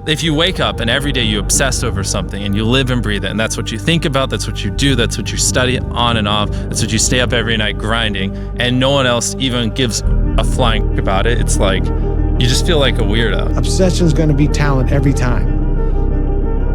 if you wake up and every day you obsess over something and you live and breathe it, and that's what you think about, that's what you do, that's what you study on and off, that's what you stay up every night grinding, and no one else even gives a flying about it, it's like, you just feel like a weirdo. Obsession's gonna be talent every time.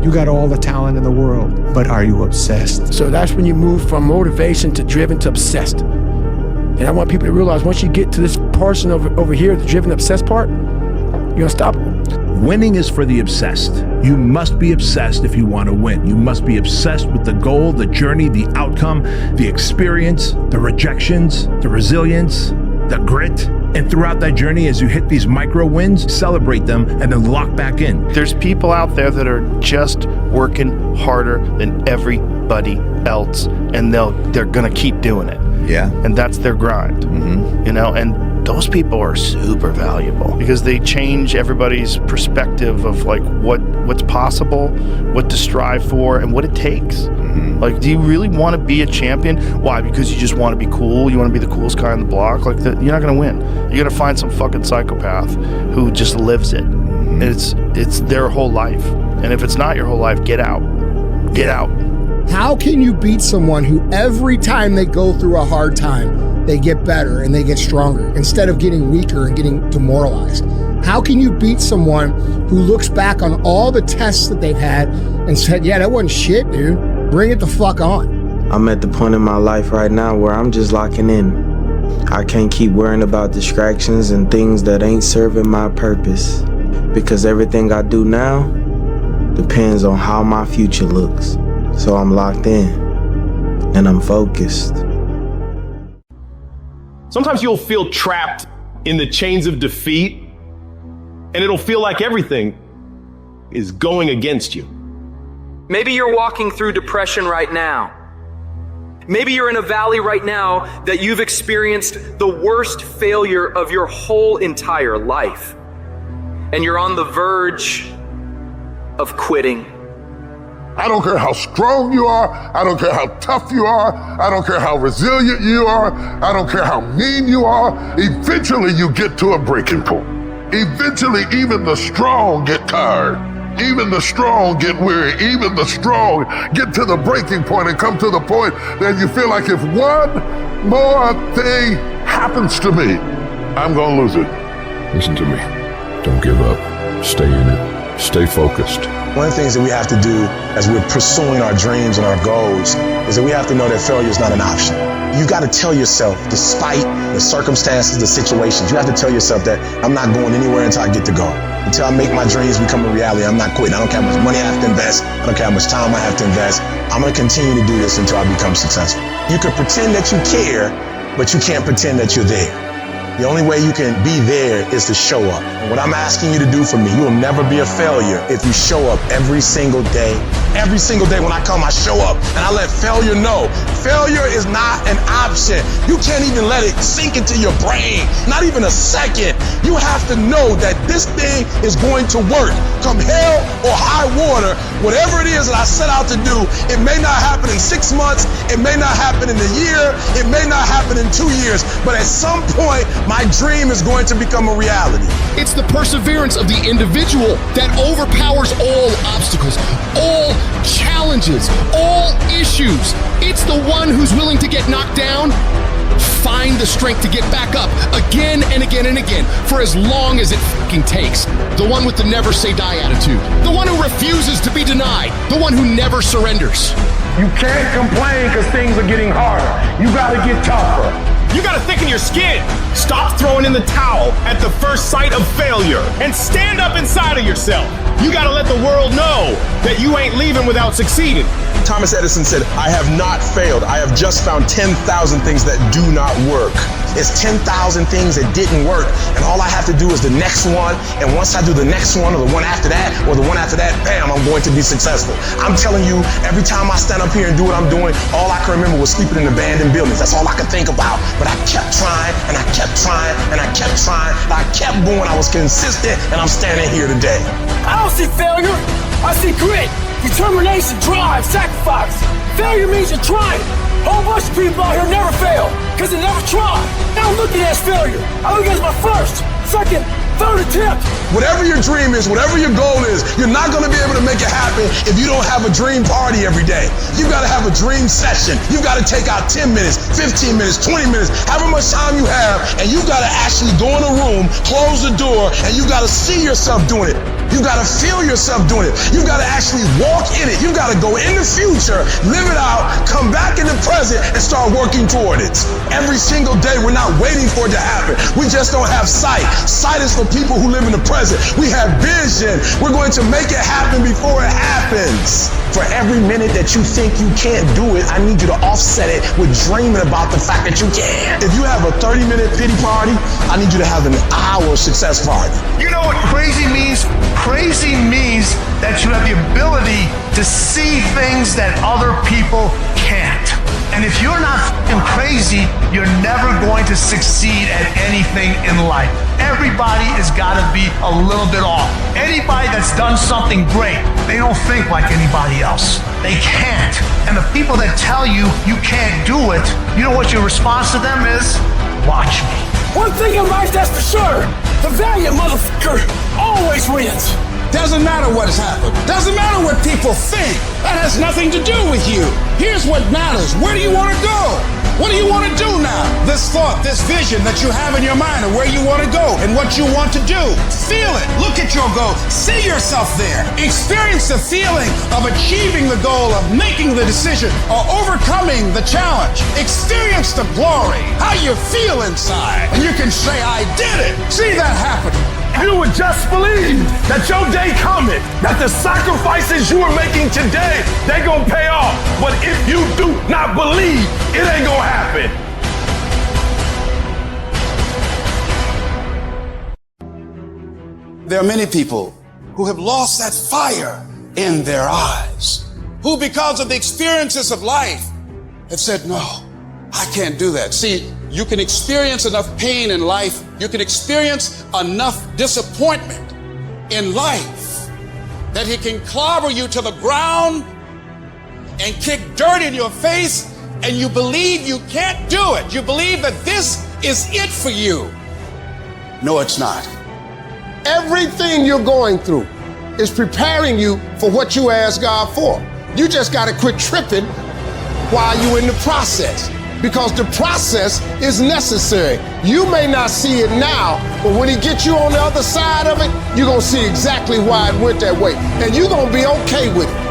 You got all the talent in the world, but are you obsessed? So that's when you move from motivation to driven to obsessed. And I want people to realize once you get to this portion over here, the driven obsessed part, you're unstoppable. Winning is for the obsessed. You must be obsessed if you want to win. You must be obsessed with the goal, the journey, the outcome, the experience, the rejections, the resilience, the grit. And throughout that journey, as you hit these micro wins, celebrate them and then lock back in. There's people out there that are just working harder than everybody else, and they're gonna keep doing it. Yeah. And that's their grind. You know, and those people are super valuable because they change everybody's perspective of like what's possible, what to strive for, and what it takes. Like, do you really want to be a champion? Why? Because you just want to be cool? You want to be the coolest guy on the block? Like, you're not going to win. You're going to find some fucking psychopath who just lives it. And it's their whole life. And if it's not your whole life, get out. Get out. How can you beat someone who every time they go through a hard time, they get better and they get stronger instead of getting weaker and getting demoralized? How can you beat someone who looks back on all the tests that they've had and said, yeah, that wasn't shit, dude. Bring it the fuck on. I'm at the point in my life right now where I'm just locking in. I can't keep worrying about distractions and things that ain't serving my purpose, because everything I do now depends on how my future looks. So I'm locked in and I'm focused. Sometimes you'll feel trapped in the chains of defeat, and it'll feel like everything is going against you. Maybe you're walking through depression right now. Maybe you're in a valley right now that you've experienced the worst failure of your whole entire life. And you're on the verge of quitting. I don't care how strong you are. I don't care how tough you are. I don't care how resilient you are. I don't care how mean you are. Eventually you get to a breaking point. Eventually even the strong get tired. Even the strong get weary. Even the strong get to the breaking point and come to the point that you feel like if one more thing happens to me, I'm gonna lose it. Listen to me. Don't give up. Stay in it. Stay focused. One of the things that we have to do as we're pursuing our dreams and our goals is that we have to know that failure is not an option. You got to tell yourself, despite the circumstances, the situations, you have to tell yourself that I'm not going anywhere until I get to go. Until I make my dreams become a reality, I'm not quitting. I don't care how much money I have to invest. I don't care how much time I have to invest. I'm going to continue to do this until I become successful. You can pretend that you care, but you can't pretend that you're there. The only way you can be there is to show up. And what I'm asking you to do for me, you will never be a failure if you show up every single day. Every single day when I come, I show up and I let failure know. Failure is not an option. You can't even let it sink into your brain, not even a second. You have to know that this thing is going to work. Come hell or high water, whatever it is that I set out to do, it may not happen in 6 months, it may not happen in a year, it may not happen in 2 years, but at some point, my dream is going to become a reality. It's the perseverance of the individual that overpowers all obstacles, all challenges, all issues. It's the one who's willing to get knocked down, find the strength to get back up again and again and again for as long as it fucking takes. The one with the never say die attitude. The one who refuses to be denied. The one who never surrenders. You can't complain because things are getting harder. You gotta get tougher. You gotta thicken your skin. Stop throwing in the towel at the first sight of failure and stand up inside of yourself. You gotta let the world know that you ain't leaving without succeeding. Thomas Edison said, I have not failed. I have just found 10,000 things that do not work. It's 10,000 things that didn't work. And all I have to do is the next one. And once I do the next one or the one after that or the one after that, bam, I'm going to be successful. I'm telling you, every time I stand up here and do what I'm doing, all I can remember was sleeping in abandoned buildings. That's all I could think about. But I kept trying and I kept trying and I kept trying. And I kept going. I was consistent and I'm standing here today. I don't see failure. I see grit, determination, drive, sacrifice. Failure means you're trying. A whole bunch of people out here never fail because they never try. I don't look at it as failure. I look at it as my first, second, Throw the tip. Whatever your dream is, whatever your goal is, you're not going to be able to make it happen if you don't have a dream party every day. You've got to have a dream session. You've got to take out 10 minutes, 15 minutes, 20 minutes, however much time you have, and you've got to actually go in a room, close the door, and you've got to see yourself doing it. You've got to feel yourself doing it. You've got to actually walk in it. You've got to go in the future, live it out, come back in the present, and start working toward it. Every single day, we're not waiting for it to happen. We just don't have sight. Sight is for people who live in the present. We have vision. We're going to make it happen before it happens. For every minute that you think you can't do it, I need you to offset it with dreaming about the fact that you can. If you have a 30-minute pity party, I need you to have an hour success party. You know what crazy means? Crazy means that you have the ability to see things that other people can't. And if you're not f***ing crazy, you're never going to succeed at anything in life. Everybody has got to be a little bit off. Anybody that's done something great, they don't think like anybody else. They can't. And the people that tell you you can't do it, you know what your response to them is? Watch me. One thing in life that's for sure, the valiant motherfucker always wins. Doesn't matter what has happened. Doesn't matter what people think. That has nothing to do with you. Here's what matters. Where do you want to go? What do you want to do now? This thought, this vision that you have in your mind of where you want to go and what you want to do. Feel it. Look at your goal. See yourself there. Experience the feeling of achieving the goal, of making the decision, or overcoming the challenge. Experience the glory, how you feel inside. And you can say, I did it. See that happening. You would just believe that your day coming, that the sacrifices you are making today, they gonna pay off. But if you do not believe, it ain't gonna happen. There are many people who have lost that fire in their eyes, who because of the experiences of life have said, no, I can't do that. See, you can experience enough pain in life, you can experience enough disappointment in life that he can clobber you to the ground and kick dirt in your face, and you believe you can't do it. You believe that this is it for you. No, it's not. Everything you're going through is preparing you for what you asked God for. You just got to quit tripping while you're in the process, because the process is necessary. You may not see it now, but when he gets you on the other side of it, you're going to see exactly why it went that way, and you're going to be okay with it.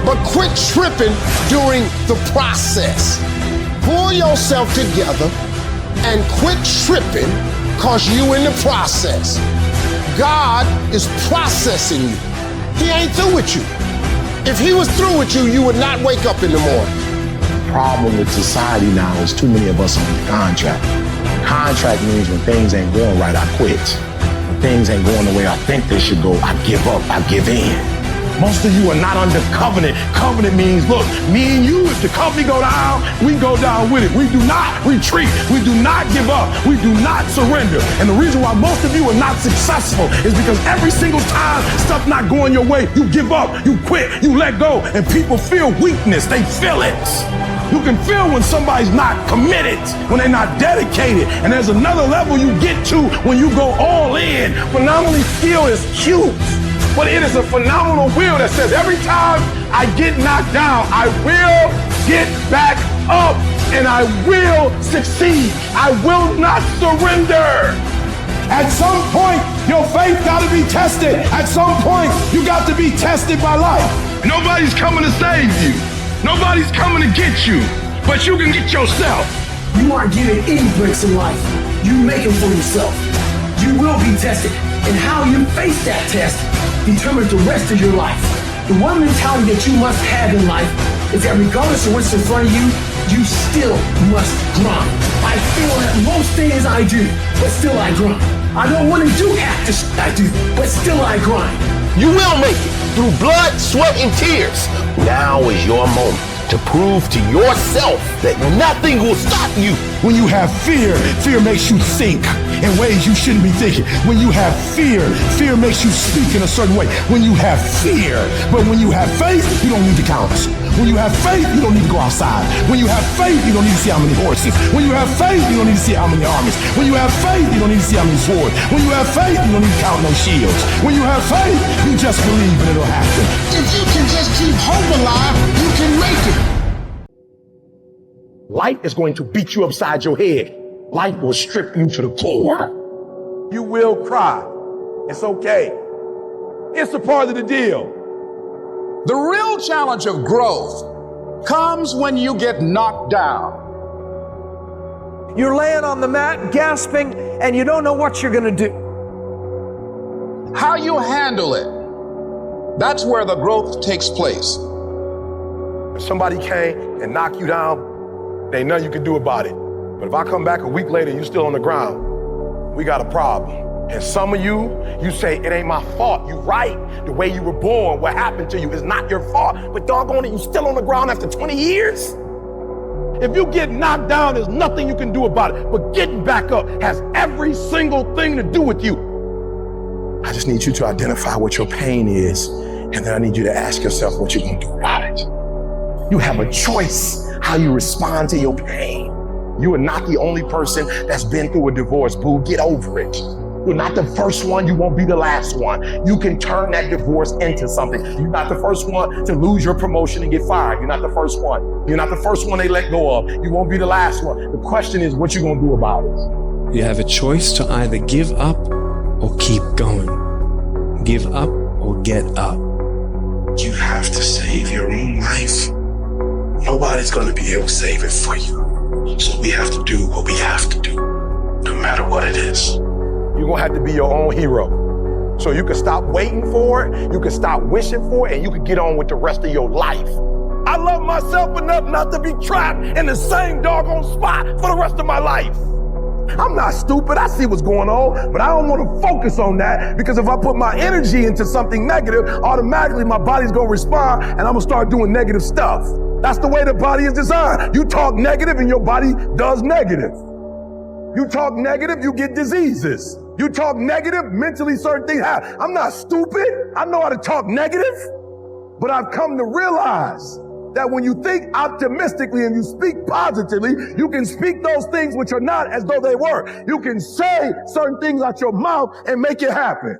But quit tripping during the process. Pull yourself together and quit tripping because you in the process. God is processing you. He ain't through with you. If he was through with you, you would not wake up in the morning. Problem with society now is too many of us on the contract. Contract means when things ain't going right, I quit. When things ain't going the way I think they should go, I give up, I give in. Most of you are not under covenant. Covenant means, look, me and you, if the company go down, we go down with it. We do not retreat. We do not give up. We do not surrender. And the reason why most of you are not successful is because every single time stuff not going your way, you give up, you quit, you let go, and people feel weakness. They feel it. You can feel when somebody's not committed, when they're not dedicated. And there's another level you get to when you go all in. Phenomenally skill is cute, but it is a phenomenal will that says every time I get knocked down, I will get back up and I will succeed. I will not surrender. At some point, your faith got to be tested. At some point, you got to be tested by life. Nobody's coming to save you. Nobody's coming to get you, but you can get yourself. You aren't given any breaks in life. You make them for yourself. You will be tested, and how you face that test determines the rest of your life. The one mentality that you must have in life is that regardless of what's in front of you, you still must grind. I feel that most things I do, but still I grind. I don't want to do half the shit I do, but still I grind. You will make it through blood, sweat, and tears. Now is your moment to prove to yourself that nothing will stop you. When you have fear, fear makes you think. in ways you shouldn't be thinking. When you have fear, fear makes you speak in a certain way. When you have fear, but when you have faith, you don't need to count. When you have faith, you don't need to go outside. When you have faith, you don't need to see how many horses. When you have faith, you don't need to see how many armies. When you have faith, you don't need to see how many swords. When you have faith, you don't need to count no shields. When you have faith, you just believe and it'll happen. If you can just keep hope alive, you can make it. Life is going to beat you upside your head. Life will strip you to the core. You will cry. It's okay. It's a part of the deal. The real challenge of growth comes when you get knocked down. You're laying on the mat, gasping, and you don't know what you're going to do. How you handle it, that's where the growth takes place. If somebody came and knocked you down, there ain't nothing you can do about it. But if I come back a week later and you're still on the ground, we got a problem. And some of you say, it ain't my fault. You right. The way you were born, what happened to you is not your fault. But doggone it, you still on the ground after 20 years? If you get knocked down, there's nothing you can do about it. But getting back up has every single thing to do with you. I just need you to identify what your pain is. And then I need you to ask yourself what you're going to do about it. You have a choice how you respond to your pain. You are not the only person that's been through a divorce, boo. Get over it. You're not the first one, you won't be the last one. You can turn that divorce into something. You're not the first one to lose your promotion and get fired. You're not the first one. You're not the first one they let go of. You won't be the last one. The question is what you gonna do about it. You have a choice to either give up or keep going. Give up or get up. You have to save your own life. Nobody's gonna be able to save it for you. So we have to do what we have to do, no matter what it is. You're gonna have to be your own hero. So you can stop waiting for it, you can stop wishing for it, and you can get on with the rest of your life. I love myself enough not to be trapped in the same doggone spot for the rest of my life. I'm not stupid, I see what's going on, but I don't want to focus on that because if I put my energy into something negative, automatically my body's gonna respond and I'm gonna start doing negative stuff. That's the way the body is designed. You talk negative and your body does negative. You talk negative, you get diseases. You talk negative, mentally certain things happen. I'm not stupid. I know how to talk negative, but I've come to realize that when you think optimistically and you speak positively, you can speak those things which are not as though they were. You can say certain things out your mouth and make it happen.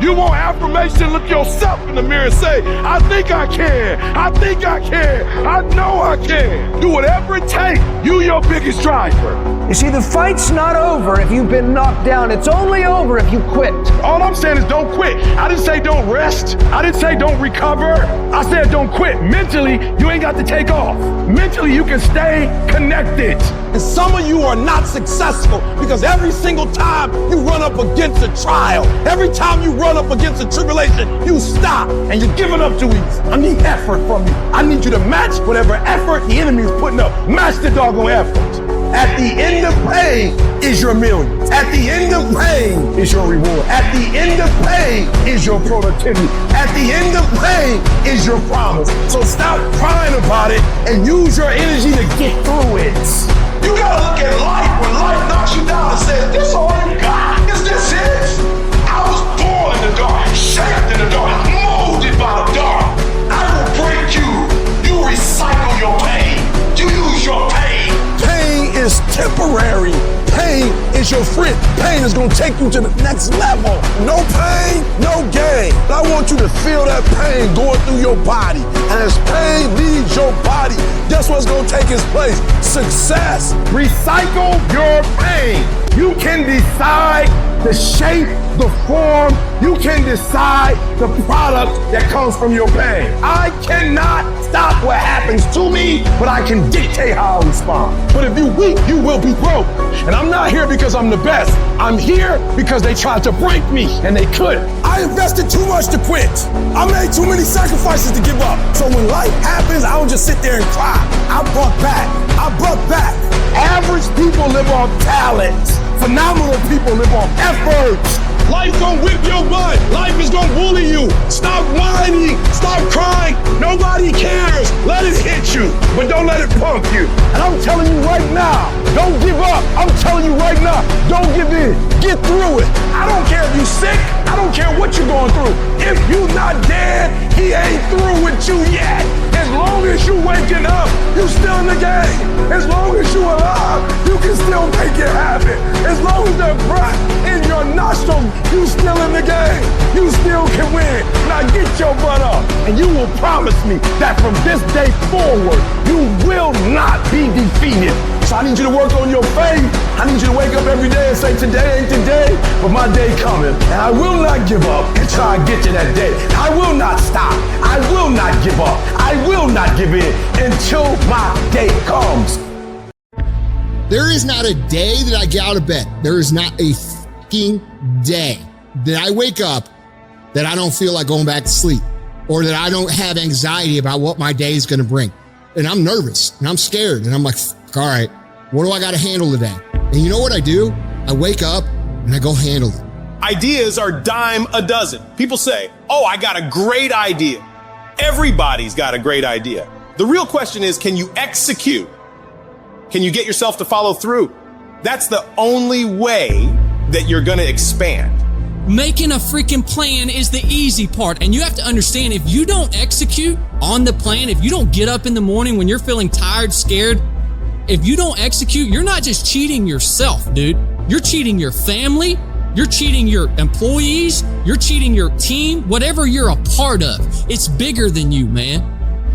You want affirmation, look yourself in the mirror and say, I think I can, I think I can, I know I can. Do whatever it takes, you your biggest driver. You see, the fight's not over if you've been knocked down. It's only over if you quit. All I'm saying is don't quit. I didn't say don't rest. I didn't say don't recover. I said don't quit. Mentally, you ain't got to take off. Mentally, you can stay connected. And some of you are not successful because every single time you run up against a trial, every time you run up against a tribulation, you stop and you're giving up too easy. I need effort from you. I need you to match whatever effort the enemy is putting up. Match the doggone effort. At the end of pain is your million. At the end of pain is your reward. At the end of pain is your productivity. At the end of pain is your promise. So stop crying about it and use your energy to get through it. You gotta look at life when life knocks you down and says, this all you got? Is this it? I was born in the dark, shaped in the dark, molded by the dark. I will break you. You recycle your pain. You use your pain. Pain is temporary. Pain is your friend. Pain is gonna take you to the next level. No pain, no gain. But I want you to feel that pain going through your body. And as pain leaves your body, guess what's gonna take its place? Success. Recycle your pain. You can decide the shape, the form. You can decide the product that comes from your pain. I cannot stop what happens to me, but I can dictate how I respond. But if you're weak, you will be broke. And I'm not here because I'm the best. I'm here because they tried to break me and they couldn't. I invested too much to quit. I made too many sacrifices to give up. So when life happens, I don't just sit there and cry. I brought back. Average people live on talent. Phenomenal people live on effort. Life gonna whip your butt. Life is gonna bully you. Stop whining. Stop crying. Nobody cares. Let it hit you, but don't let it pump you. And I'm telling you right now, don't give up. I'm telling you right now, don't going through. If you not dead, he ain't through with you yet. As long as you waking up, you still in the game. As long as you alive, you can still make it happen. As long as there's breath in your nostril, you still in the game. You still can win. Now get your butt up, and you will promise me that from this day forward, you will not be defeated. So I need you to work on your faith. I need you to wake up every day and say, today ain't today, but my day coming. And I will not give up until I get to that day. I will not stop. I will not give up. I will not give in until my day comes. There is not a day that I get out of bed. There is not a fucking day that I wake up that I don't feel like going back to sleep, or that I don't have anxiety about what my day is going to bring. And I'm nervous and I'm scared and I'm like, all right, what do I got to handle today? And you know what I do? I wake up and I go handle it. Ideas are dime a dozen. People say, oh, I got a great idea. Everybody's got a great idea. The real question is, can you execute? Can you get yourself to follow through? That's the only way that you're going to expand. Making a freaking plan is the easy part. And you have to understand, if you don't execute on the plan, if you don't get up in the morning when you're feeling tired, scared, if you don't execute, you're not just cheating yourself, dude. You're cheating your family. You're cheating your employees. You're cheating your team, whatever you're a part of. It's bigger than you, man.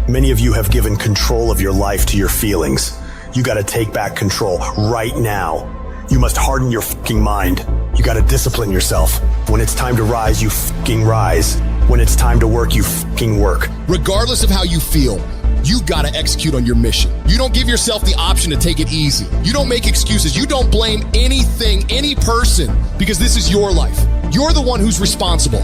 Many of you have given control of your life to your feelings. You got to take back control right now. You must harden your fucking mind. You got to discipline yourself. When it's time to rise, you fucking rise. When it's time to work, you fucking work. Regardless of how you feel, you got to execute on your mission. You don't give yourself the option to take it easy. You don't make excuses. You don't blame anything, any person, because this is your life. You're the one who's responsible.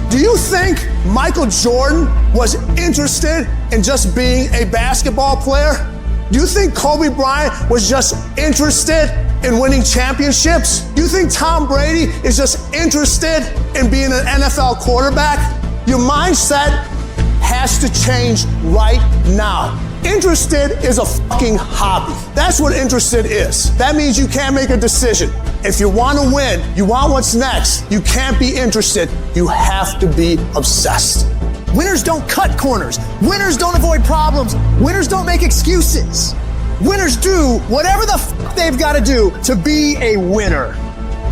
Do you think Michael Jordan was interested in just being a basketball player? Do you think Kobe Bryant was just interested in winning championships? Do you think Tom Brady is just interested in being an NFL quarterback? Your mindset has to change right now. Interested is a fucking hobby. That's what interested is. That means you can't make a decision. If you want to win, you want what's next, you can't be interested. You have to be obsessed. Winners don't cut corners. Winners don't avoid problems. Winners don't make excuses. Winners do whatever the fuck they've got to do to be a winner.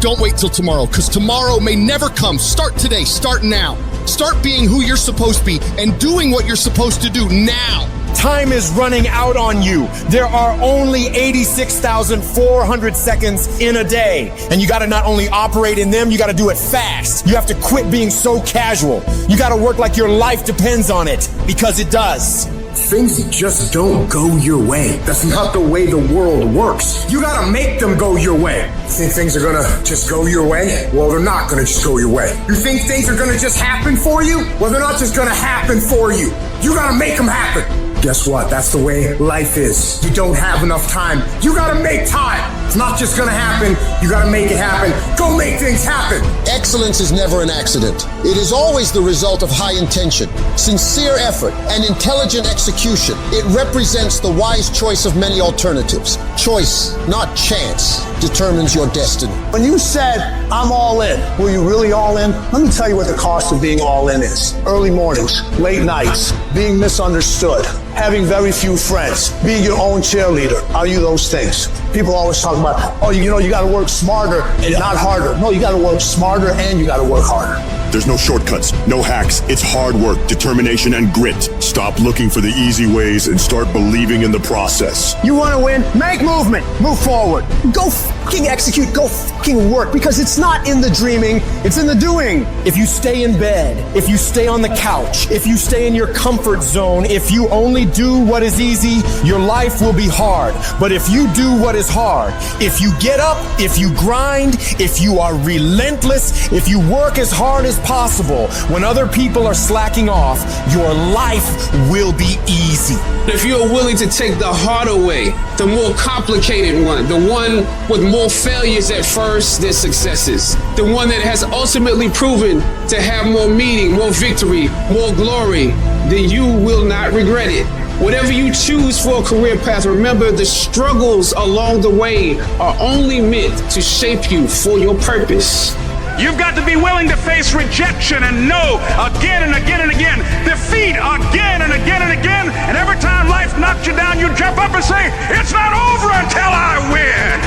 Don't wait till tomorrow, because tomorrow may never come. Start today. Start now. Start being who you're supposed to be and doing what you're supposed to do now. Time is running out on you. There are only 86,400 seconds in a day. And you got to not only operate in them, you got to do it fast. You have to quit being so casual. You got to work like your life depends on it, because it does. Things just don't go your way. That's not the way the world works. You gotta make them go your way. You think things are gonna just go your way? Well, they're not gonna just go your way. You think things are gonna just happen for you? Well, they're not just gonna happen for you. You gotta make them happen. Guess what? That's the way life is. You don't have enough time. You gotta make time. It's not just gonna happen. You gotta make it happen. Go make things happen. Excellence is never an accident. It is always the result of high intention, sincere effort, and intelligent execution. It represents the wise choice of many alternatives. Choice, not chance, determines your destiny. When you said, I'm all in, were you really all in? Let me tell you what the cost of being all in is. Early mornings, late nights, being misunderstood, having very few friends, being your own cheerleader. Are you those things? People always talk about, oh, you got to work smarter and not harder. No, you got to work smarter and you got to work harder. There's no shortcuts, no hacks. It's hard work, determination, and grit. Stop looking for the easy ways and start believing in the process. You want to win? Make movement. Move forward. Go fucking execute. Go fucking work, because it's not in the dreaming, it's in the doing. If you stay in bed, if you stay on the couch, if you stay in your comfort zone, if you only do what is easy, your life will be hard. But if you do what is hard, if you get up, if you grind, if you are relentless, if you work as hard as possible, when other people are slacking off, your life will be easy. If you're willing to take the harder way, the more complicated one, the one with more failures at first than successes, the one that has ultimately proven to have more meaning, more victory, more glory, then you will not regret it. Whatever you choose for a career path, remember the struggles along the way are only meant to shape you for your purpose. You've got to be willing to face rejection and no again and again and again. Defeat again and again and again. And every time life knocks you down, you jump up and say, it's not over until I win.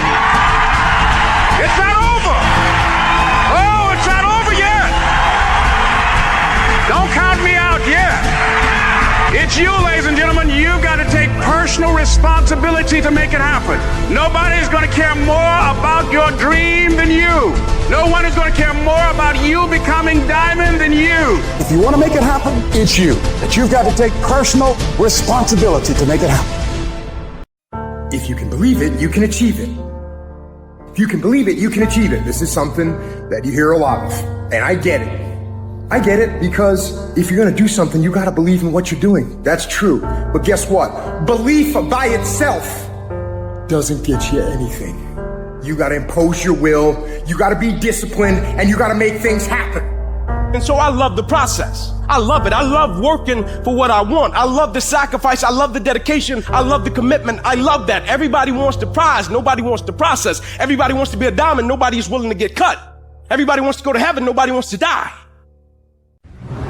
It's not over. Oh, it's not over yet. Don't count me out yet. It's you, ladies and gentlemen. You've got to take personal responsibility to make it happen. Nobody's going to care more about your dream than you. No one is going to care more about you becoming diamond than you. If you want to make it happen, it's you. But you've got to take personal responsibility to make it happen. If you can believe it, you can achieve it. If you can believe it, you can achieve it. This is something that you hear a lot of, and I get it. I get it because if you're going to do something, you got to believe in what you're doing. That's true. But guess what? Belief by itself doesn't get you anything. You got to impose your will. You got to be disciplined, and you got to make things happen. And so I love the process. I love it. I love working for what I want. I love the sacrifice. I love the dedication. I love the commitment. I love that. Everybody wants the prize. Nobody wants the process. Everybody wants to be a diamond. Nobody is willing to get cut. Everybody wants to go to heaven. Nobody wants to die.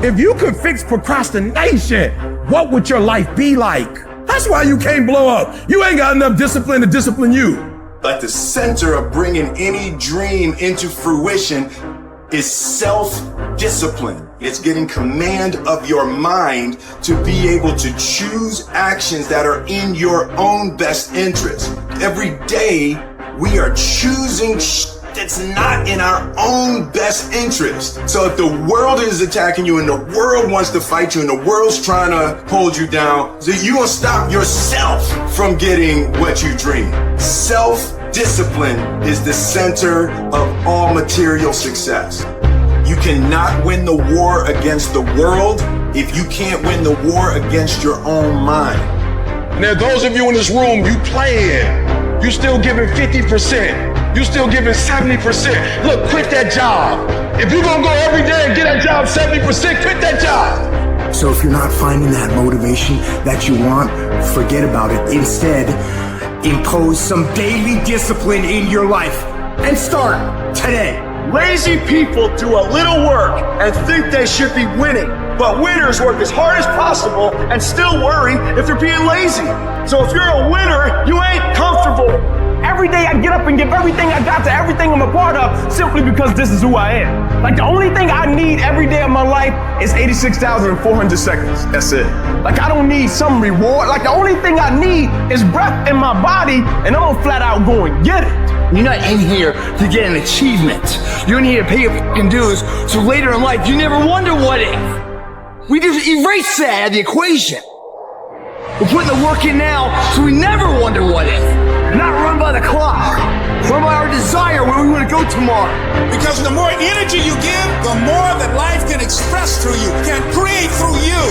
If you could fix procrastination, what would your life be like? That's why you can't blow up. You ain't got enough discipline to discipline you. Like the center of bringing any dream into fruition is self-discipline. It's getting command of your mind to be able to choose actions that are in your own best interest. Every day, we are choosing that's not in our own best interest. So if the world is attacking you and the world wants to fight you and the world's trying to hold you down, so you're gonna stop yourself from getting what you dream. Self-discipline is the center of all material success. You cannot win the war against the world if you can't win the war against your own mind. Now, those of you in this room, you playing. You still giving 50%. You still giving 70%. Look, quit that job. If you're gonna go every day and get that job 70%, quit that job. So if you're not finding that motivation that you want, forget about it. Instead, impose some daily discipline in your life and start today. Lazy people do a little work and think they should be winning, but winners work as hard as possible and still worry if they're being lazy. So if you're a winner, you ain't comfortable. Every day I get up and give everything I got to everything I'm a part of simply because this is who I am. Like the only thing I need every day of my life is 86,400 seconds. That's it. Like I don't need some reward. Like the only thing I need is breath in my body and I'm gonna flat out go and get it. You're not in here to get an achievement. You're in here to pay your fucking dues so later in life you never wonder what if. We just erase that out of the equation. We're putting the work in now so we never wonder what if. Not run by the clock. Run by our desire where we want to go tomorrow. Because the more energy you give, the more that life can express through you, can create through you.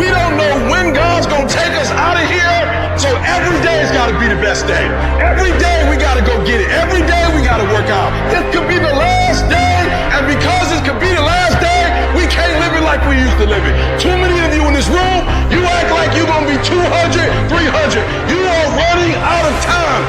We don't know when God's gonna take us out of here, so every day's gotta be the best day. Every day we gotta go get it. Every day we gotta work out. This could be the last day, and because it could be the last day, we can't live it like we used to live it. Too many of you in this room, you act like you're gonna be 200, 300. You are running out of time.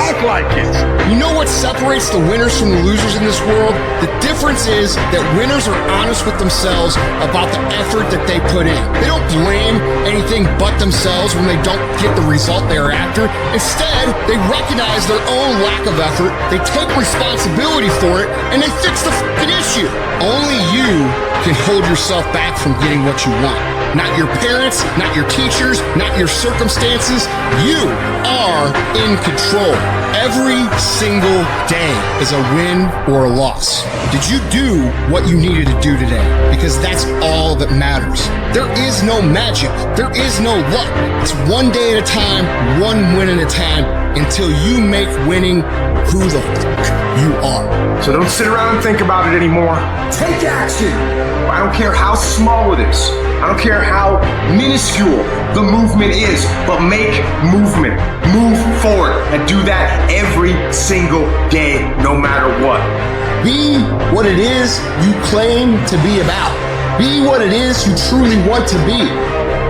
Act like it. You know what separates the winners from the losers in this world? The difference is that winners are honest with themselves about the effort that they put in. They don't blame anything but themselves when they don't get the result they're after. Instead, they recognize their own lack of effort, they take responsibility for it, and they fix the fucking issue. Only you can hold yourself back from getting what you want. Not your parents, not your teachers, not your circumstances. You are in control. Every single day is a win or a loss. Did you do what you needed to do today? Because that's all that matters. There is no magic. There is no luck. It's one day at a time, one win at a time, until you make winning who the fuck you are. So don't sit around and think about it anymore. Take action. I don't care how small it is. I don't care how minuscule the movement is, but make movement. Move forward and do that every single day, no matter what. Be what it is you claim to be about. Be what it is you truly want to be.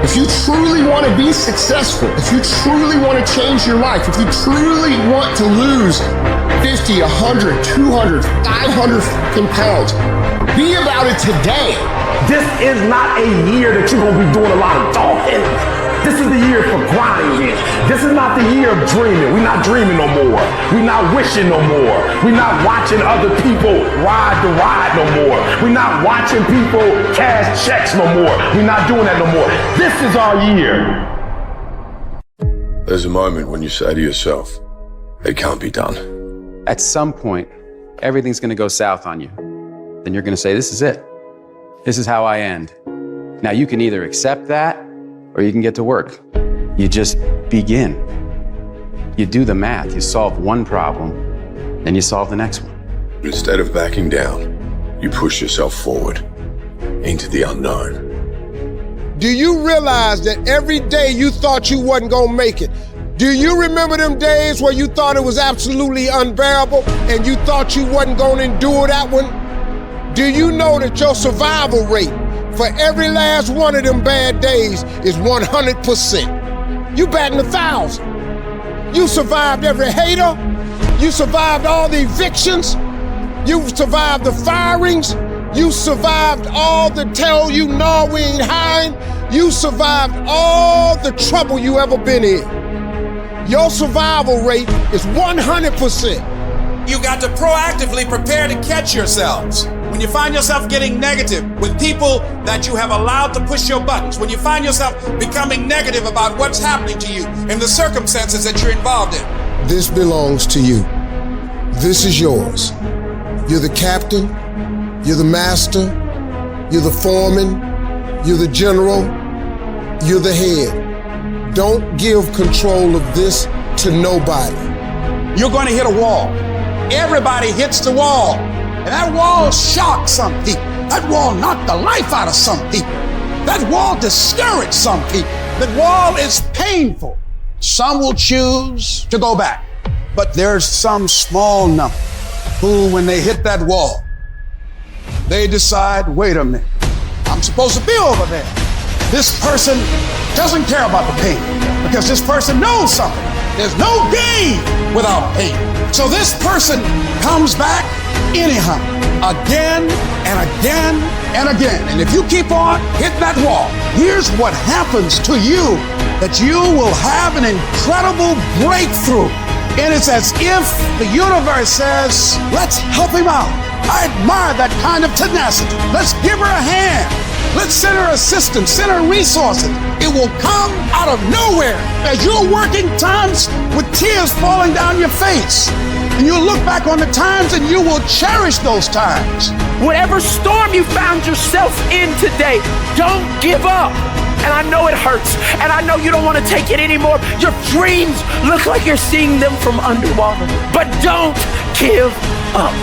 If you truly want to be successful, if you truly want to change your life, if you truly want to lose 50, 100, 200, 500 pounds. Be about it today. This is not a year that you're gonna be doing a lot of talking. This is the year for grinding. This is not the year of dreaming. We're not dreaming no more. We're not wishing no more. We're not watching other people ride the ride no more. We're not watching people cash checks no more. We're not doing that no more. This is our year. There's a moment when you say to yourself, it can't be done. At some point, everything's gonna go south on you. Then you're gonna say, this is it. This is how I end. Now you can either accept that or you can get to work. You just begin. You do the math, you solve one problem, then you solve the next one. Instead of backing down, you push yourself forward into the unknown. Do you realize that every day you thought you wasn't gonna make it? Do you remember them days where you thought it was absolutely unbearable and you thought you wasn't gonna endure that one? Do you know that your survival rate for every last one of them bad days is 100%? You batting 1,000. You survived every hater. You survived all the evictions. You survived the firings. You survived all the tell you no, we ain't hiring. You survived all the trouble you ever been in. Your survival rate is 100%. You got to proactively prepare to catch yourselves. When you find yourself getting negative with people that you have allowed to push your buttons, when you find yourself becoming negative about what's happening to you and the circumstances that you're involved in. This belongs to you. This is yours. You're the captain, you're the master, you're the foreman, you're the general, you're the head. Don't give control of this to nobody. You're going to hit a wall. Everybody hits the wall. And that wall shocked some people. That wall knocked the life out of some people. That wall discouraged some people. That wall is painful. Some will choose to go back. But there's some small number who, when they hit that wall, they decide, wait a minute, I'm supposed to be over there. This person doesn't care about the pain because this person knows something. There's no gain without pain. So this person comes back anyhow, again and again and again. And if you keep on hitting that wall, here's what happens to you, that you will have an incredible breakthrough. And it's as if the universe says, let's help him out. I admire that kind of tenacity. Let's give her a hand. Let's send her assistance, send her resources. It will come out of nowhere as you're working times with tears falling down your face. And you'll look back on the times and you will cherish those times. Whatever storm you found yourself in today, don't give up. And I know it hurts, and I know you don't want to take it anymore. Your dreams look like you're seeing them from underwater, but don't give up.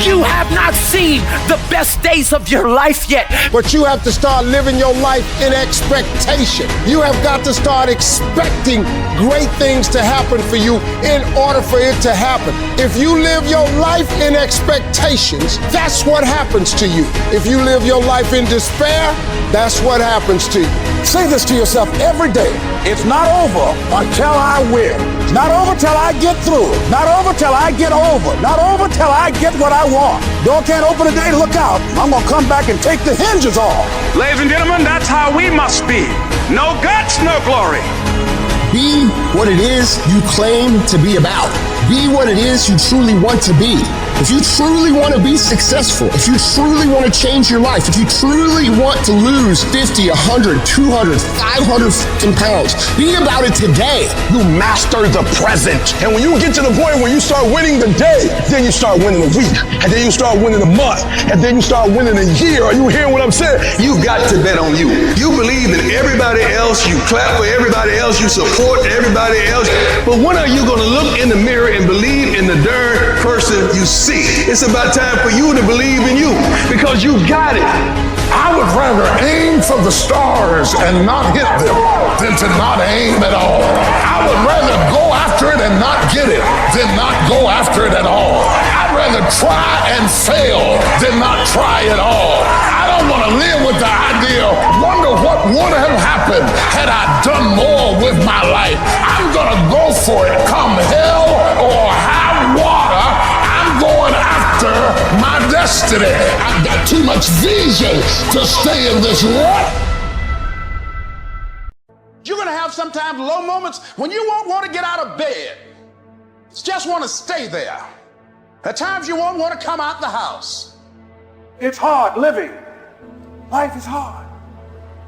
You have not seen the best days of your life yet. But you have to start living your life in expectation. You have got to start expecting great things to happen for you in order for it to happen. If you live your life in expectations, that's what happens to you. If you live your life in despair, that's what happens to you. Say this to yourself every day. It's not over until I win. It's not over till I get through it. Not over till I get over. Not over till I get what I want. Door can't open today, look out. I'm gonna come back and take the hinges off. Ladies and gentlemen, that's how we must be. No guts, no glory. Be what it is you claim to be about. Be what it is you truly want to be. If you truly want to be successful, if you truly want to change your life, if you truly want to lose 50, 100, 200, 500 pounds, be about it today. You master the present. And when you get to the point where you start winning the day, then you start winning the week. And then you start winning the month. And then you start winning the year. Are you hearing what I'm saying? You got to bet on you. You believe in everybody else. You clap for everybody else. You support everybody else. But when are you going to look in the mirror and believe in the darn person you see? It's about time for you to believe in you because you got it. I would rather aim for the stars and not hit them than to not aim at all. I would rather go after it and not get it than not go after it at all. I'd rather try and fail than not try at all. I don't want to live with the idea, wonder what would have happened had I done more with my life. I'm going to go for it, come hell or high water. after my destiny. I've got too much vision to stay in this rut. You're going to have sometimes low moments when you won't want to get out of bed. You just want to stay there. At times you won't want to come out the house. It's hard living. Life is hard.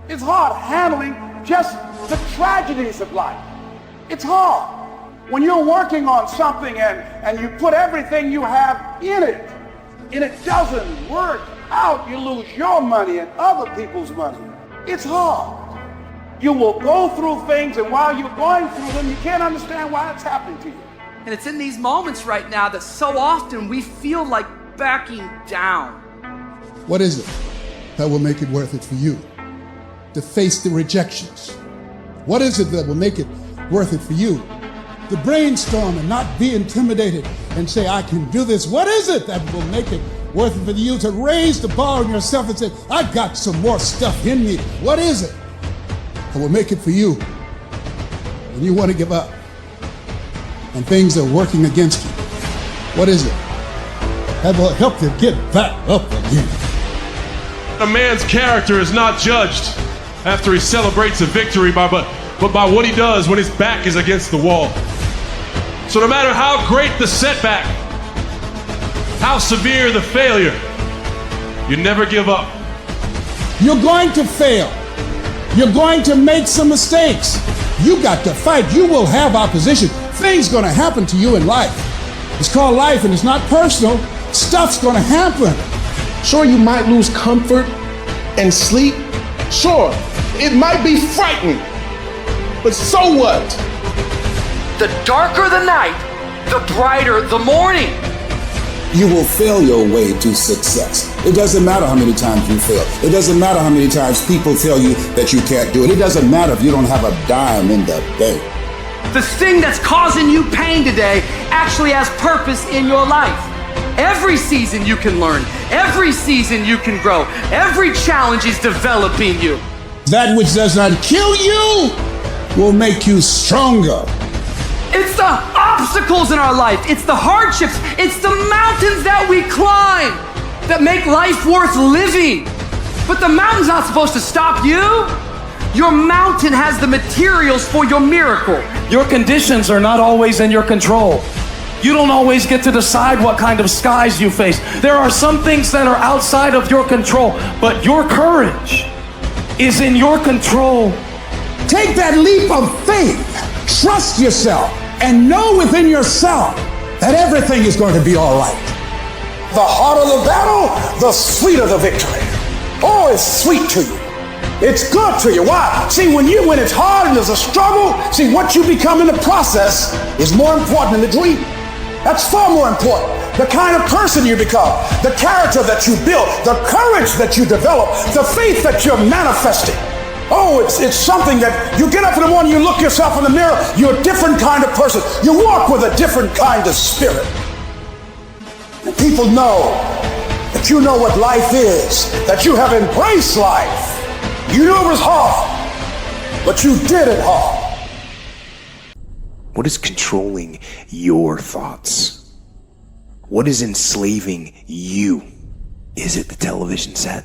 It's hard handling just the tragedies of life. It's hard when you're working on something and you put everything you have in it, and it doesn't work out. You lose your money and other people's money. It's hard. You will go through things, and while you're going through them, you can't understand why it's happening to you. And it's in these moments right now that so often we feel like backing down. What is it that will make it worth it for you to face the rejections? What is it that will make it worth it for you to brainstorm and not be intimidated and say, I can do this? What is it that will make it worth it for you to raise the bar on yourself and say, I've got some more stuff in me? What is it that will make it for you when you want to give up and things are working against you? What is it that will help you get back up again? A man's character is not judged after he celebrates a victory but by what he does when his back is against the wall. So no matter how great the setback, how severe the failure, you never give up. You're going to fail. You're going to make some mistakes. You got to fight. You will have opposition. Things going to happen to you in life. It's called life, and it's not personal. Stuff's going to happen. Sure, you might lose comfort and sleep. Sure, it might be frightening. But so what? The darker the night, the brighter the morning. You will fail your way to success. It doesn't matter how many times you fail. It doesn't matter how many times people tell you that you can't do it. It doesn't matter if you don't have a dime in the bank. The thing that's causing you pain today actually has purpose in your life. Every season you can learn. Every season you can grow. Every challenge is developing you. That which does not kill you will make you stronger. It's the obstacles in our life. It's the hardships. It's the mountains that we climb that make life worth living. But the mountain's not supposed to stop you. Your mountain has the materials for your miracle. Your conditions are not always in your control. You don't always get to decide what kind of skies you face. There are some things that are outside of your control, but your courage is in your control. Take that leap of faith. Trust yourself and know within yourself that everything is going to be all right. The harder the battle, the sweeter the victory. Oh, it's sweet to you. It's good to you. Why? See, when it's hard and there's a struggle, see, what you become in the process is more important than the dream. That's far more important. The kind of person you become, the character that you build, the courage that you develop, the faith that you're manifesting. Oh, it's something that you get up in the morning, you look yourself in the mirror, you're a different kind of person. You walk with a different kind of spirit. And people know that you know what life is, that you have embraced life. You knew it was hard, but you did it hard. What is controlling your thoughts? What is enslaving you? Is it the television set?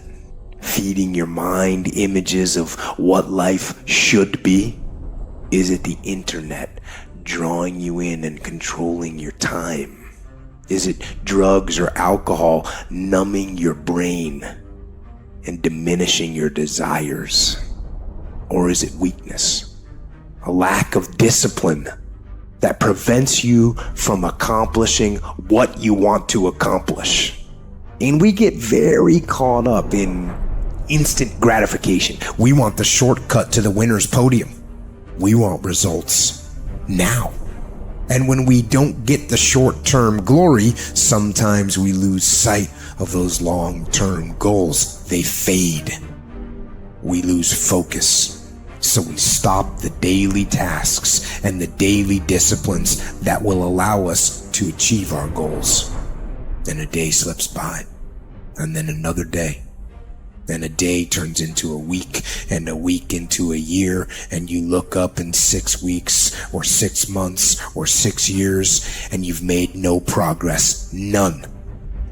Feeding your mind images of what life should be? Is it the internet drawing you in and controlling your time? Is it drugs or alcohol numbing your brain and diminishing your desires? Or is it weakness? A lack of discipline that prevents you from accomplishing what you want to accomplish. And we get very caught up in instant gratification. We want the shortcut to the winner's podium. We want results now. And when we don't get the short-term glory, sometimes we lose sight of those long-term goals. They fade. We lose focus. So we stop the daily tasks and the daily disciplines that will allow us to achieve our goals. Then a day slips by, and then another day. Then a day turns into a week, and a week into a year, and you look up in 6 weeks, or 6 months, or 6 years, and you've made no progress. None.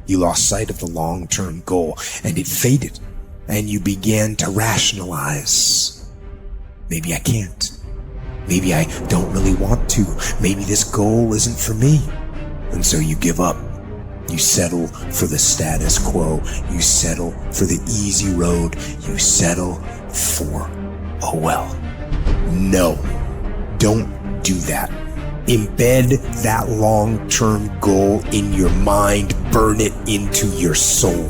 You lost sight of the long-term goal, and it faded, and you began to rationalize. Maybe I can't. Maybe I don't really want to. Maybe this goal isn't for me. And so you give up. You settle for the status quo. You settle for the easy road. You settle for, oh well. No, don't do that. Embed that long-term goal in your mind. Burn it into your soul.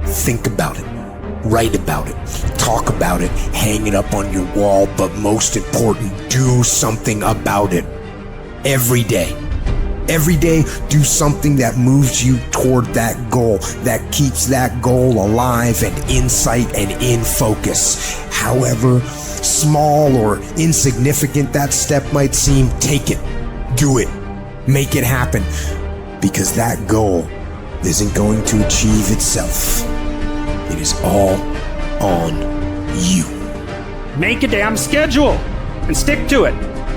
Think about it. Write about it. Talk about it. Hang it up on your wall. But most important, do something about it. Every day. Every day, do something that moves you toward that goal, that keeps that goal alive and in sight and in focus. However small or insignificant that step might seem, take it. Do it. Make it happen. Because that goal isn't going to achieve itself. It is all on you. Make a damn schedule and stick to it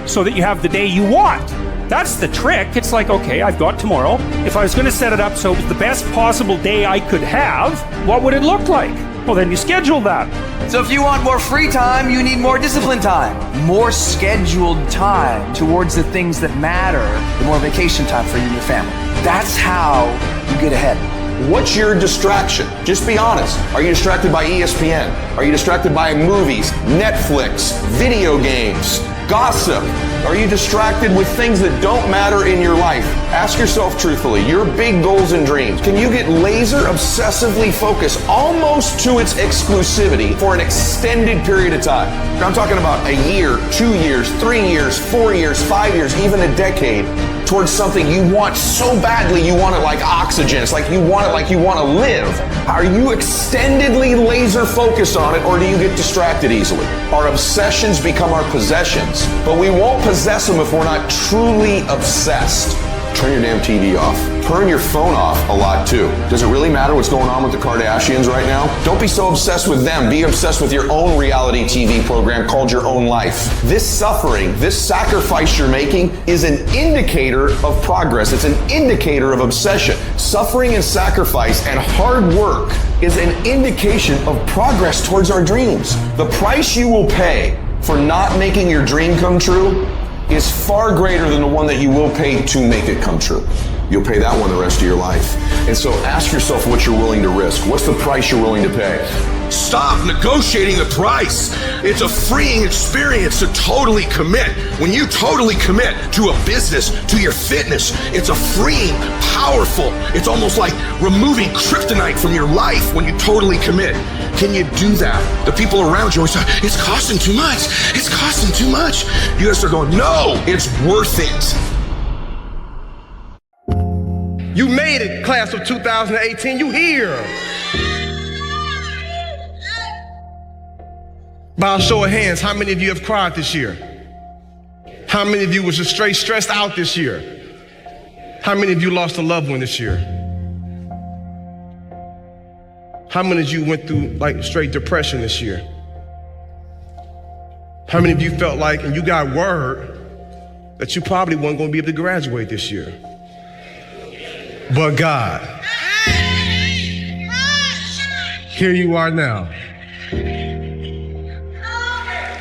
so that you have the day you want. That's the trick. It's like, okay, I've got tomorrow. If I was going to set it up so it was the best possible day I could have, what would it look like? Well, then you schedule that. So if you want more free time, you need more disciplined time. More scheduled time towards the things that matter, the more vacation time for you and your family. That's how you get ahead. What's your distraction? Just be honest. Are you distracted by ESPN? Are you distracted by movies, Netflix, video games, gossip? Are you distracted with things that don't matter in your life? Ask yourself truthfully, your big goals and dreams. Can you get laser obsessively focused almost to its exclusivity for an extended period of time? I'm talking about a year, 2 years, 3 years, 4 years, 5 years, even a decade towards something you want so badly you want it like oxygen. It's like you want it like you want to live. Are you extendedly laser focused on it, or do you get distracted easily? Our obsessions become our possessions, but we won't possess them if we're not truly obsessed. Turn your damn TV off. Turn your phone off a lot too. Does it really matter what's going on with the Kardashians right now? Don't be so obsessed with them. Be obsessed with your own reality TV program called your own life. This suffering, this sacrifice you're making is an indicator of progress. It's an indicator of obsession. Suffering and sacrifice and hard work is an indication of progress towards our dreams. The price you will pay for not making your dream come true is far greater than the one that you will pay to make it come true. You'll pay that one the rest of your life. And so ask yourself what you're willing to risk. What's the price you're willing to pay? Stop negotiating the price. It's a freeing experience to totally commit. When you totally commit to a business, to your fitness, it's a freeing, powerful, it's almost like removing kryptonite from your life when you totally commit. Can you do that? The people around you always say, it's costing too much. It's costing too much. You guys start going, no, it's worth it. You made it, class of 2018. You here. By a show of hands, how many of you have cried this year? How many of you was just straight stressed out this year? How many of you lost a loved one this year? How many of you went through like straight depression this year? How many of you felt like, and you got word that you probably weren't going to be able to graduate this year? But God, here you are now.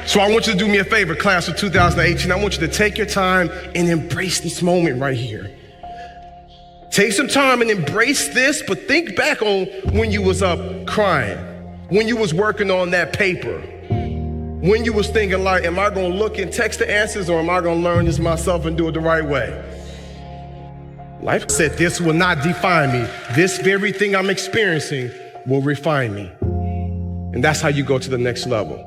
So I want you to do me a favor, class of 2018. I want you to take your time and embrace this moment right here. Take some time and embrace this, but think back on when you was up crying, when you was working on that paper, when you was thinking like, am I gonna look and text the answers, or am I gonna learn this myself and do it the right way? Life said, this will not define me. This very thing I'm experiencing will refine me. And that's how you go to the next level.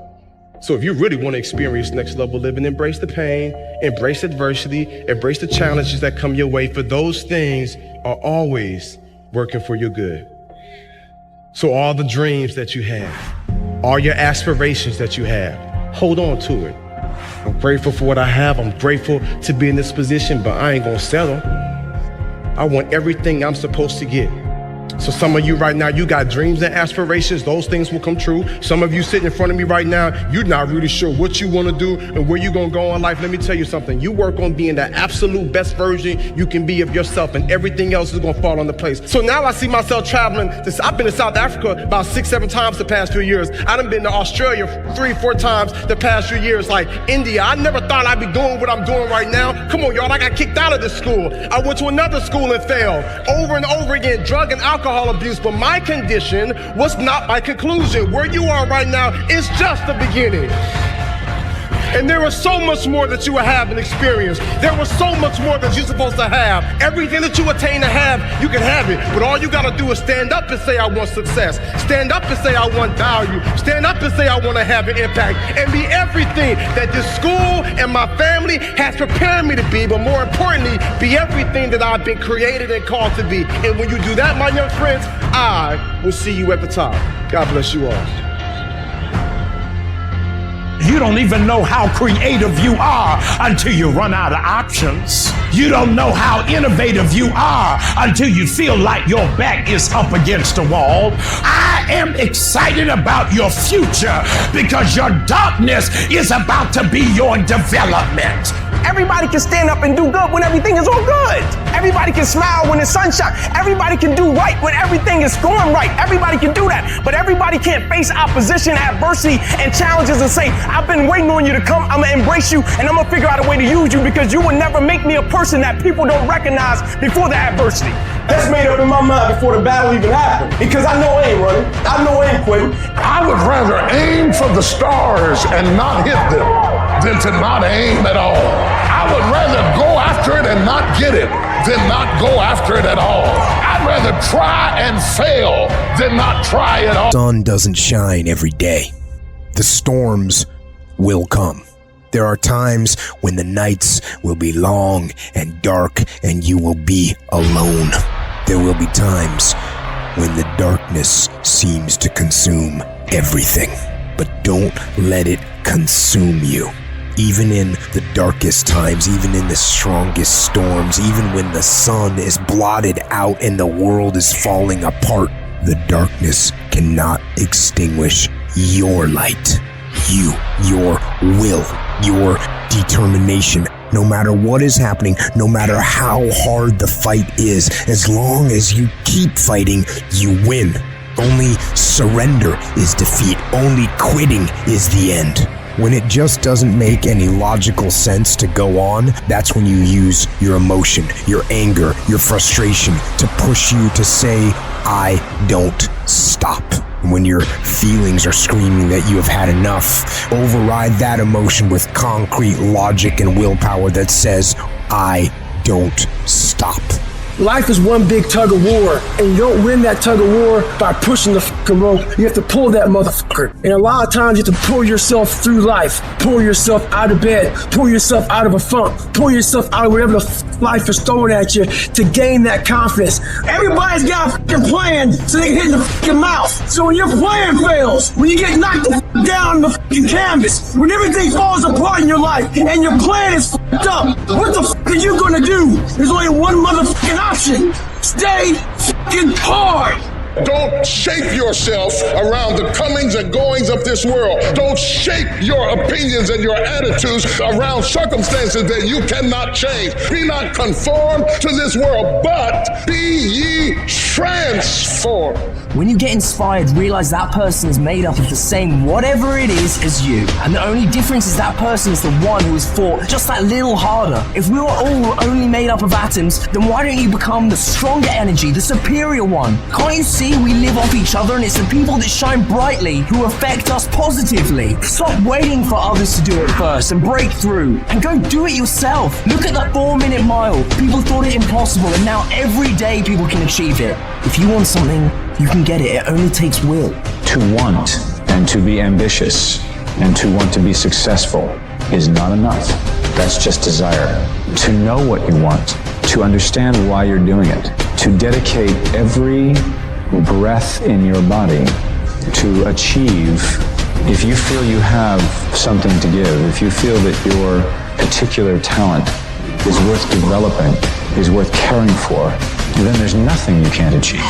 So if you really want to experience next level living, embrace the pain, embrace adversity, embrace the challenges that come your way, for those things are always working for your good. So all the dreams that you have, all your aspirations that you have, hold on to it. I'm grateful for what I have. I'm grateful to be in this position, but I ain't gonna settle. I want everything I'm supposed to get. So some of you right now, you got dreams and aspirations. Those things will come true. Some of you sitting in front of me right now, you're not really sure what you want to do and where you're going to go in life. Let me tell you something. You work on being the absolute best version you can be of yourself, and everything else is going to fall into place. So now I see myself traveling. I've been to South Africa about 6-7 times the past few years. I done been to Australia 3-4 times the past few years. Like India, I never thought I'd be doing what I'm doing right now. Come on, y'all, I got kicked out of this school. I went to another school and failed. Over and over again, drug and alcohol abuse, but my condition was not my conclusion. Where you are right now is just the beginning. And there was so much more that you have and experience. There was so much more that you're supposed to have. Everything that you attain to have, you can have it. But all you gotta do is stand up and say, I want success. Stand up and say, I want value. Stand up and say, I wanna have an impact. And be everything that this school and my family has prepared me to be, but more importantly, be everything that I've been created and called to be. And when you do that, my young friends, I will see you at the top. God bless you all. You don't even know how creative you are until you run out of options. You don't know how innovative you are until you feel like your back is up against a wall. I am excited about your future because your darkness is about to be your development. Everybody can stand up and do good when everything is all good. Everybody can smile when the sun's shine. Everybody can do right when everything is going right. Everybody can do that. But everybody can't face opposition, adversity, and challenges and say, I've been waiting on you to come. I'm going to embrace you and I'm going to figure out a way to use you because you will never make me a person that people don't recognize before the adversity. That's made up in my mind before the battle even happened. Because I know I ain't running. I know I ain't quitting. I would rather aim for the stars and not hit them than to not aim at all. I would rather go after it and not get it than not go after it at all. I'd rather try and fail than not try at all. The sun doesn't shine every day. The storms will come. There are times when the nights will be long and dark and you will be alone. There will be times when the darkness seems to consume everything. But don't let it consume you. Even in the darkest times, even in the strongest storms, even when the sun is blotted out and the world is falling apart, the darkness cannot extinguish your light. You, your will, your determination. No matter what is happening, no matter how hard the fight is, as long as you keep fighting, you win. Only surrender is defeat. Only quitting is the end. When it just doesn't make any logical sense to go on, that's when you use your emotion, your anger, your frustration to push you to say, I don't stop. When your feelings are screaming that you have had enough, override that emotion with concrete logic and willpower that says, I don't stop. Life is one big tug of war, and you don't win that tug of war by pushing the fucking rope. You have to pull that motherfucker. And a lot of times you have to pull yourself through life, pull yourself out of bed, pull yourself out of a funk, pull yourself out of whatever the life is throwing at you to gain that confidence. Everybody's got a fucking plan so they can hit in the fucking mouth. So when your plan fails, when you get knocked down on the fucking canvas, when everything falls apart in your life and your plan is fucked up, what the fuck are you gonna do? There's only one motherfucking option. Stay fucking hard. Don't shape yourself around the comings and goings of this world. Don't shape your opinions and your attitudes around circumstances that you cannot change. Be not conformed to this world, but be ye transformed. When you get inspired, realize that person is made up of the same whatever it is as you. And the only difference is that person is the one who has fought just that little harder. If we were all only made up of atoms, then why don't you become the stronger energy, the superior one? Can't you see we live off each other and it's the people that shine brightly who affect us positively? Stop waiting for others to do it first and break through and go do it yourself. Look at that 4-minute mile. People thought it impossible and now every day people can achieve it. If you want something, you can get it. It only takes will. To want and to be ambitious and to want to be successful is not enough. That's just desire. To know what you want, to understand why you're doing it, to dedicate every breath in your body to achieve. If you feel you have something to give, if you feel that your particular talent is worth developing, is worth caring for, then there's nothing you can't achieve.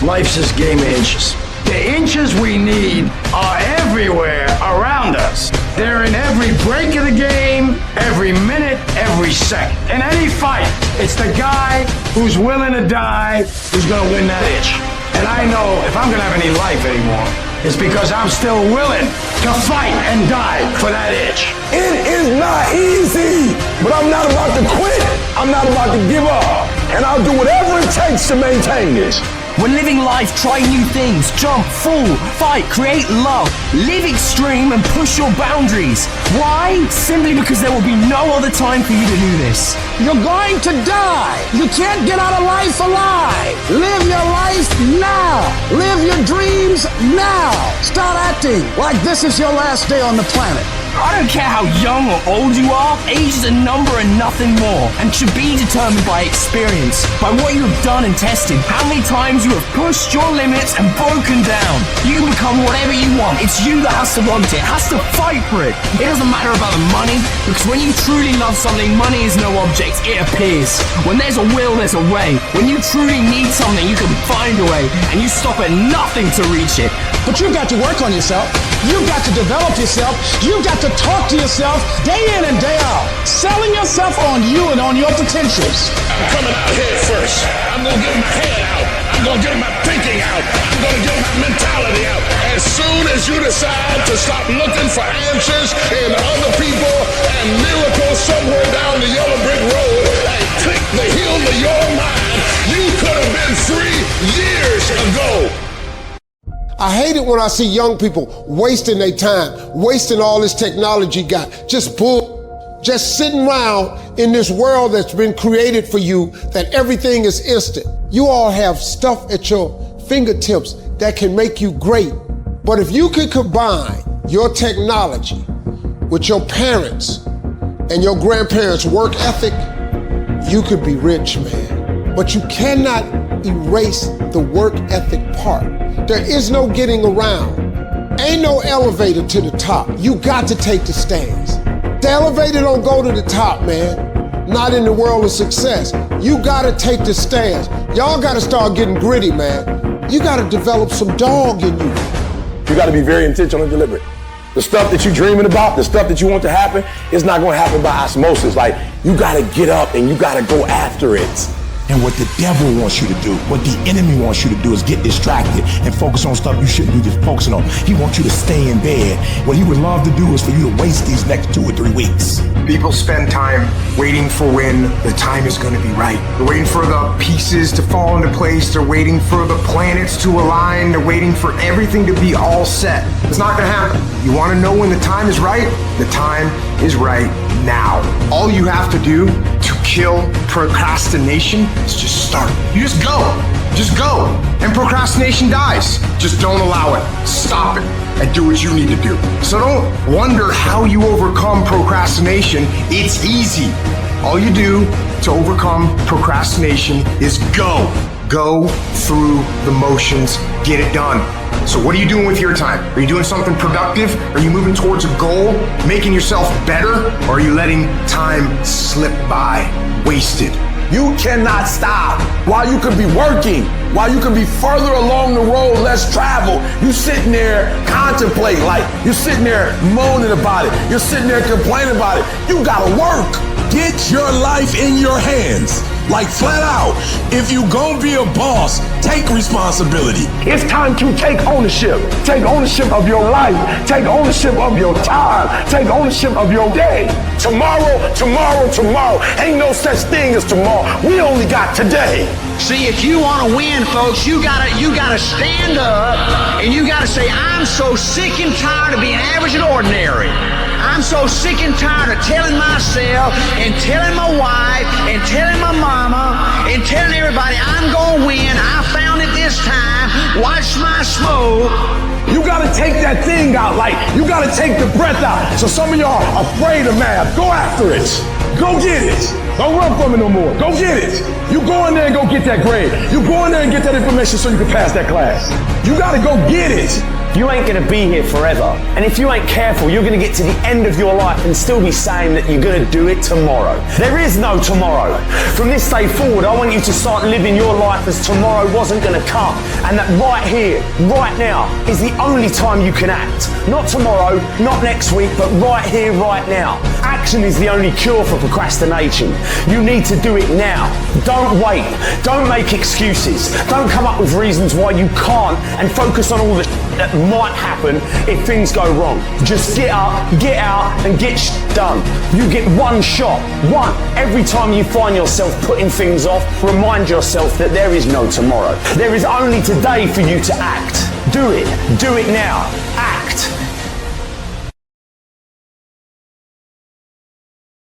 Life's this game of inches. The inches we need are everywhere around us. They're in every break of the game, every minute, every second. In any fight, it's the guy who's willing to die who's gonna win that itch. And I know if I'm gonna have any life anymore, it's because I'm still willing to fight and die for that itch. It is not easy, but I'm not about to quit. I'm not about to give up. And I'll do whatever it takes to maintain this. When living life, try new things, jump, fall, fight, create love, live extreme and push your boundaries. Why? Simply because there will be no other time for you to do this. You're going to die. You can't get out of life alive. Live your life now. Live your dreams now. Start acting like this is your last day on the planet. I don't care how young or old you are, age is a number and nothing more, and should be determined by experience, by what you have done and tested, how many times you have pushed your limits and broken down. You can become whatever you want. It's you that has to want it, has to fight for it. It doesn't matter about the money, because when you truly love something, money is no object, it appears. When there's a will, there's a way. When you truly need something, you can find a way, and you stop at nothing to reach it. But you've got to work on yourself. You've got to develop yourself. You've got to talk to yourself day in and day out, selling yourself on you and on your potentials. I'm coming out head first. I'm going to get my head out. I'm going to get my thinking out. I'm going to get my mentality out. As soon as you decide to stop looking for answers in other people and miracles somewhere down the yellow brick road and click the heel of your mind, you could have been free years ago. I hate it when I see young people wasting their time, wasting all this technology got, just sitting around in this world that's been created for you, that everything is instant. You all have stuff at your fingertips that can make you great. But if you could combine your technology with your parents and your grandparents' work ethic, you could be rich, man. But you cannot erase the work ethic part. There is no getting around. Ain't no elevator to the top. You got to take the stairs. The elevator don't go to the top, man. Not in the world of success. You gotta take the stairs. Y'all gotta start getting gritty, man. You gotta develop some dog in you. You gotta be very intentional and deliberate. The stuff that you're dreaming about, the stuff that you want to happen, it's not gonna happen by osmosis. Like, you gotta get up and you gotta go after it. And what the devil wants you to do, what the enemy wants you to do is get distracted and focus on stuff you shouldn't be just focusing on. He wants you to stay in bed. What he would love to do is for you to waste these next 2 or 3 weeks. People spend time waiting for when the time is going to be right. They're waiting for the pieces to fall into place. They're waiting for the planets to align. They're waiting for everything to be all set. It's not going to happen. You want to know when the time is right? The time is right now. All you have to do to kill procrastination is just start. You just go. Just go. And procrastination dies. Just don't allow it. Stop it. And do what you need to do. So don't wonder how you overcome procrastination. It's easy. All you do to overcome procrastination is go. Go through the motions. Get it done. So what are you doing with your time? Are you doing something productive? Are you moving towards a goal? Making yourself better? Or are you letting time slip by? Wasted. You cannot stop while you could be working, while you could be further along the road, less traveled. You sitting there contemplating, like you're sitting there moaning about it. You're sitting there complaining about it. You gotta work. Get your life in your hands. Like flat out, if you gonna be a boss, take responsibility. It's time to take ownership. Take ownership of your life. Take ownership of your time. Take ownership of your day. Tomorrow, tomorrow, tomorrow. Ain't no such thing as tomorrow. We only got today. See, if you want to win, folks, you gotta stand up and you gotta say, I'm so sick and tired of being average and ordinary. I'm so sick and tired of telling myself and telling my wife and telling my mama and telling everybody I'm gonna win. I found it this time. Watch my smoke. You gotta take that thing out, like you gotta take the breath out. So some of y'all are afraid of math. Go after it. Go get it. Don't run from it no more. Go get it. You go in there and go get that grade. You go in there and get that information so you can pass that class. You gotta go get it. You ain't gonna be here forever. And if you ain't careful, you're gonna get to the end of your life and still be saying that you're gonna do it tomorrow. There is no tomorrow. From this day forward, I want you to start living your life as tomorrow wasn't gonna come. And that right here, right now, is the only time you can act. Not tomorrow, not next week, but right here, right now. Action is the only cure for procrastination. You need to do it now. Don't wait. Don't make excuses. Don't come up with reasons why you can't and focus on all the that might happen if things go wrong. Just get up, get out, and get done. You get one shot, one. Every time you find yourself putting things off, remind yourself that there is no tomorrow. There is only today for you to act. Do it now. Act.